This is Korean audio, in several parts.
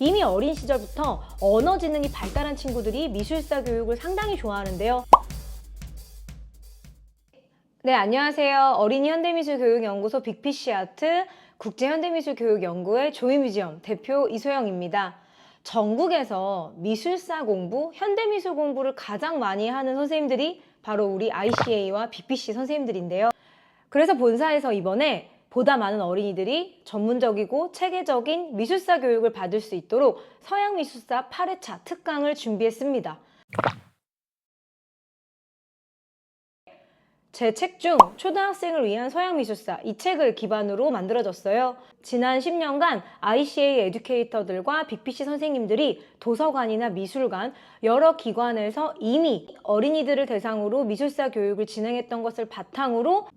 이미 어린 시절부터 언어 지능이 발달한 친구들이 미술사 교육을 상당히 좋아하는데요. 네, 안녕하세요. 어린이 현대미술교육연구소 빅피쉬아트 국제현대미술교육연구회 조이뮤지엄 대표 이소영입니다. 전국에서 미술사 공부, 현대미술 공부를 가장 많이 하는 선생님들이 바로 우리 ICA와 빅피쉬 선생님들인데요. 그래서 본사에서 이번에 보다 많은 어린이들이 전문적이고 체계적인 미술사 교육을 받을 수 있도록 서양미술사 8회차 특강을 준비했습니다. 제 책 중 초등학생을 위한 서양미술사 이 책을 기반으로 만들어졌어요. 지난 10년간 ICA 에듀케이터들과 빅피쉬 선생님들이 도서관이나 미술관, 여러 기관에서 이미 어린이들을 대상으로 미술사 교육을 진행했던 것을 바탕으로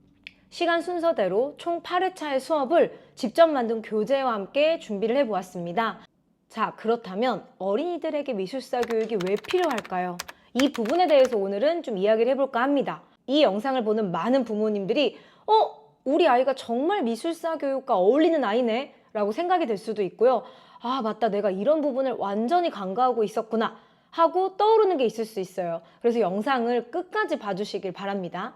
시간 순서대로 총 8회차의 수업을 직접 만든 교재와 함께 준비를 해보았습니다. 자, 그렇다면 어린이들에게 미술사 교육이 왜 필요할까요? 이 부분에 대해서 오늘은 좀 이야기를 해볼까 합니다. 이 영상을 보는 많은 부모님들이 우리 아이가 정말 미술사 교육과 어울리는 아이네 라고 생각이 될 수도 있고요. 아, 맞다, 내가 이런 부분을 완전히 간과하고 있었구나 하고 떠오르는 게 있을 수 있어요. 그래서 영상을 끝까지 봐주시길 바랍니다.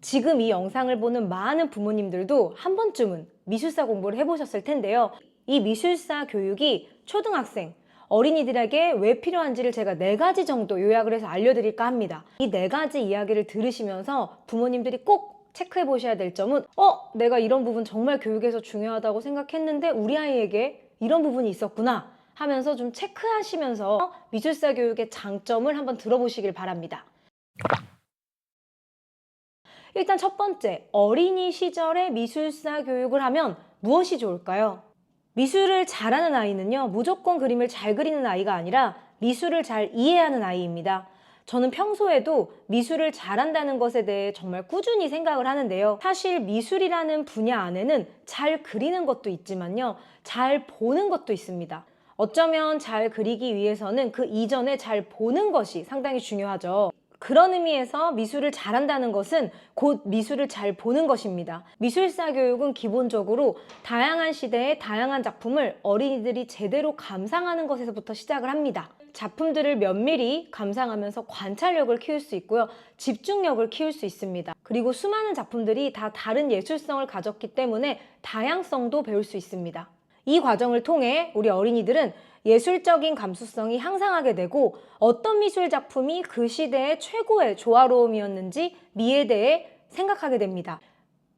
지금 이 영상을 보는 많은 부모님들도 한 번쯤은 미술사 공부를 해보셨을 텐데요. 이 미술사 교육이 초등학생, 어린이들에게 왜 필요한지를 제가 4가지 정도 요약을 해서 알려드릴까 합니다. 이 4가지 이야기를 들으시면서 부모님들이 꼭 체크해 보셔야 될 점은 내가 이런 부분 정말 교육에서 중요하다고 생각했는데 우리 아이에게 이런 부분이 있었구나 하면서 좀 체크하시면서 미술사 교육의 장점을 한번 들어보시길 바랍니다. 일단 첫 번째, 어린이 시절에 미술사 교육을 하면 무엇이 좋을까요? 미술을 잘하는 아이는요, 무조건 그림을 잘 그리는 아이가 아니라 미술을 잘 이해하는 아이입니다. 저는 평소에도 미술을 잘한다는 것에 대해 정말 꾸준히 생각을 하는데요. 사실 미술이라는 분야 안에는 잘 그리는 것도 있지만요, 잘 보는 것도 있습니다. 어쩌면 잘 그리기 위해서는 그 이전에 잘 보는 것이 상당히 중요하죠. 그런 의미에서 미술을 잘한다는 것은 곧 미술을 잘 보는 것입니다. 미술사 교육은 기본적으로 다양한 시대의 다양한 작품을 어린이들이 제대로 감상하는 것에서부터 시작을 합니다. 작품들을 면밀히 감상하면서 관찰력을 키울 수 있고요. 집중력을 키울 수 있습니다. 그리고 수많은 작품들이 다 다른 예술성을 가졌기 때문에 다양성도 배울 수 있습니다. 이 과정을 통해 우리 어린이들은 예술적인 감수성이 향상하게 되고 어떤 미술 작품이 그 시대의 최고의 조화로움이었는지 미에 대해 생각하게 됩니다.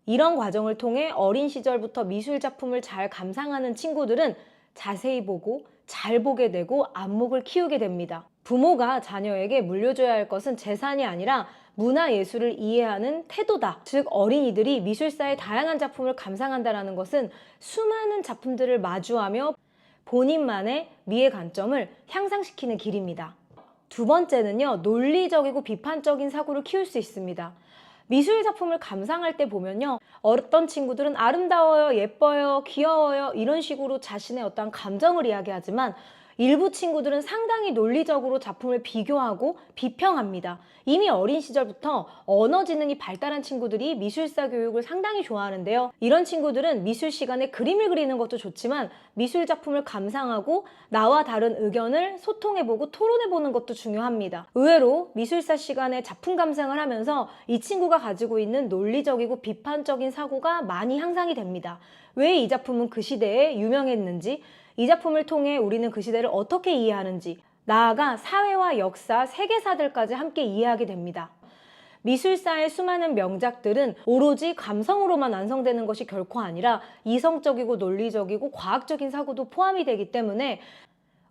이런 과정을 통해 어린 시절부터 미술 작품을 잘 감상하는 친구들은 자세히 보고 잘 보게 되고 안목을 키우게 됩니다. 부모가 자녀에게 물려줘야 할 것은 재산이 아니라 문화예술을 이해하는 태도다. 즉 어린이들이 미술사의 다양한 작품을 감상한다는 것은 수많은 작품들을 마주하며 본인만의 미의 관점을 향상시키는 길입니다. 두 번째는요, 논리적이고 비판적인 사고를 키울 수 있습니다. 미술 작품을 감상할 때 보면요, 어떤 친구들은 아름다워요, 예뻐요, 귀여워요 이런 식으로 자신의 어떤 감정을 이야기하지만 일부 친구들은 상당히 논리적으로 작품을 비교하고 비평합니다. 이미 어린 시절부터 언어 지능이 발달한 친구들이 미술사 교육을 상당히 좋아하는데요. 이런 친구들은 미술 시간에 그림을 그리는 것도 좋지만 미술 작품을 감상하고 나와 다른 의견을 소통해보고 토론해보는 것도 중요합니다. 의외로 미술사 시간에 작품 감상을 하면서 이 친구가 가지고 있는 논리적이고 비판적인 사고가 많이 향상이 됩니다. 왜 이 작품은 그 시대에 유명했는지, 이 작품을 통해 우리는 그 시대를 어떻게 이해하는지, 나아가 사회와 역사, 세계사들까지 함께 이해하게 됩니다. 미술사의 수많은 명작들은 오로지 감성으로만 완성되는 것이 결코 아니라 이성적이고 논리적이고 과학적인 사고도 포함이 되기 때문에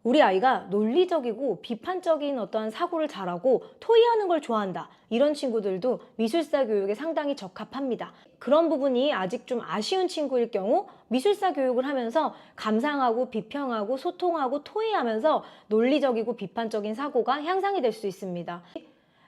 우리 아이가 논리적이고 비판적인 어떠한 사고를 잘하고 토의하는 걸 좋아한다. 이런 친구들도 미술사 교육에 상당히 적합합니다. 그런 부분이 아직 좀 아쉬운 친구일 경우 미술사 교육을 하면서 감상하고 비평하고 소통하고 토의하면서 논리적이고 비판적인 사고가 향상이 될 수 있습니다.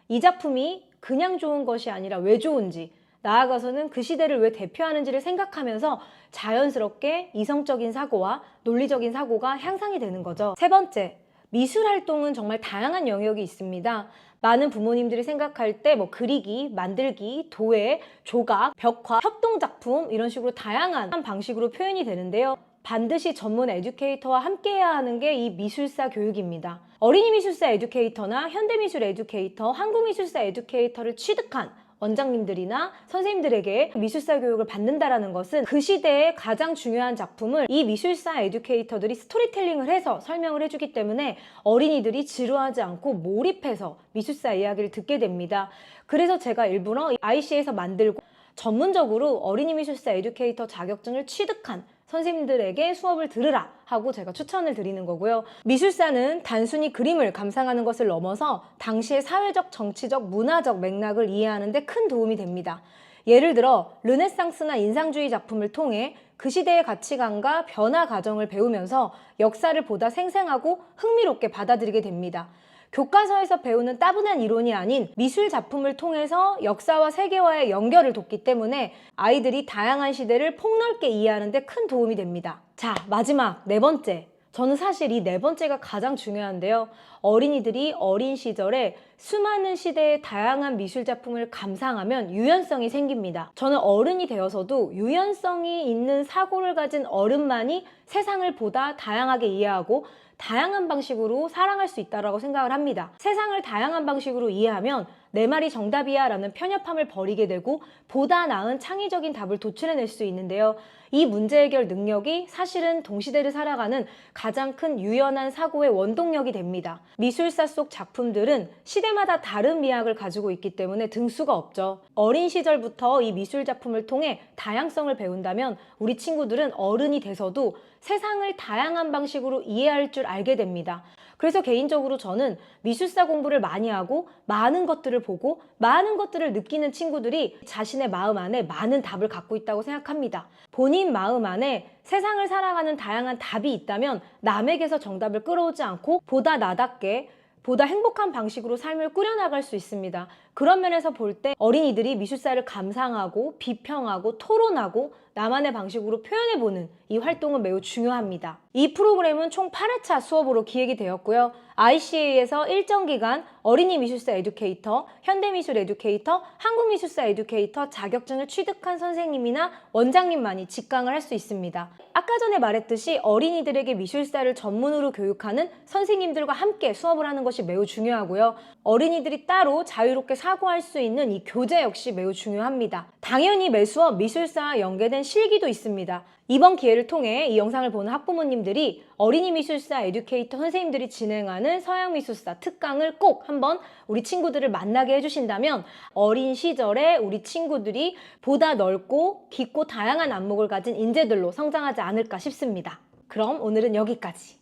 이 작품이 그냥 좋은 것이 아니라 왜 좋은지, 나아가서는 그 시대를 왜 대표하는지를 생각하면서 자연스럽게 이성적인 사고와 논리적인 사고가 향상이 되는 거죠. 세 번째, 미술 활동은 정말 다양한 영역이 있습니다. 많은 부모님들이 생각할 때 그리기, 만들기, 도예, 조각, 벽화, 협동작품 이런 식으로 다양한 방식으로 표현이 되는데요. 반드시 전문 에듀케이터와 함께해야 하는 게 이 미술사 교육입니다. 어린이 미술사 에듀케이터나 현대미술 에듀케이터, 한국미술사 에듀케이터를 취득한 원장님들이나 선생님들에게 미술사 교육을 받는다라는 것은 그 시대의 가장 중요한 작품을 이 미술사 에듀케이터들이 스토리텔링을 해서 설명을 해주기 때문에 어린이들이 지루하지 않고 몰입해서 미술사 이야기를 듣게 됩니다. 그래서 제가 일부러 IC에서 만들고 전문적으로 어린이 미술사 에듀케이터 자격증을 취득한 선생님들에게 수업을 들으라 하고 제가 추천을 드리는 거고요. 미술사는 단순히 그림을 감상하는 것을 넘어서 당시의 사회적, 정치적, 문화적 맥락을 이해하는 데 큰 도움이 됩니다. 예를 들어 르네상스나 인상주의 작품을 통해 그 시대의 가치관과 변화 과정을 배우면서 역사를 보다 생생하고 흥미롭게 받아들이게 됩니다. 교과서에서 배우는 따분한 이론이 아닌 미술 작품을 통해서 역사와 세계와의 연결을 돕기 때문에 아이들이 다양한 시대를 폭넓게 이해하는 데 큰 도움이 됩니다. 자, 마지막 네 번째. 저는 사실 이 네 번째가 가장 중요한데요. 어린이들이 어린 시절에 수많은 시대의 다양한 미술 작품을 감상하면 유연성이 생깁니다. 저는 어른이 되어서도 유연성이 있는 사고를 가진 어른만이 세상을 보다 다양하게 이해하고 다양한 방식으로 사랑할 수 있다고 생각을 합니다. 세상을 다양한 방식으로 이해하면 내 말이 정답이야 라는 편협함을 버리게 되고 보다 나은 창의적인 답을 도출해낼 수 있는데요. 이 문제 해결 능력이 사실은 동시대를 살아가는 가장 큰 유연한 사고의 원동력이 됩니다. 미술사 속 작품들은 시대마다 다른 미학을 가지고 있기 때문에 등수가 없죠. 어린 시절부터 이 미술 작품을 통해 다양성을 배운다면 우리 친구들은 어른이 돼서도 세상을 다양한 방식으로 이해할 줄 알게 됩니다. 그래서 개인적으로 저는 미술사 공부를 많이 하고 많은 것들을 보고 많은 것들을 느끼는 친구들이 자신의 마음 안에 많은 답을 갖고 있다고 생각합니다. 본인 마음 안에 세상을 살아가는 다양한 답이 있다면 남에게서 정답을 끌어오지 않고 보다 나답게 보다 행복한 방식으로 삶을 꾸려나갈 수 있습니다. 그런 면에서 볼 때 어린이들이 미술사를 감상하고 비평하고 토론하고 나만의 방식으로 표현해보는 이 활동은 매우 중요합니다. 이 프로그램은 총 8회차 수업으로 기획이 되었고요. ICA에서 일정 기간 어린이 미술사 에듀케이터, 현대미술 에듀케이터, 한국미술사 에듀케이터 자격증을 취득한 선생님이나 원장님만이 직강을 할 수 있습니다. 아까 전에 말했듯이 어린이들에게 미술사를 전문으로 교육하는 선생님들과 함께 수업을 하는 것이 매우 중요하고요. 어린이들이 따로 자유롭게 사고할 수 있는 이 교재 역시 매우 중요합니다. 당연히 매 수업 미술사와 연계된 실기도 있습니다. 이번 기회를 통해 이 영상을 보는 학부모님들이 어린이 미술사 에듀케이터 선생님들이 진행하는 서양미술사 특강을 꼭 한번 우리 친구들을 만나게 해주신다면 어린 시절에 우리 친구들이 보다 넓고 깊고 다양한 안목을 가진 인재들로 성장하지 않을까 싶습니다. 그럼 오늘은 여기까지.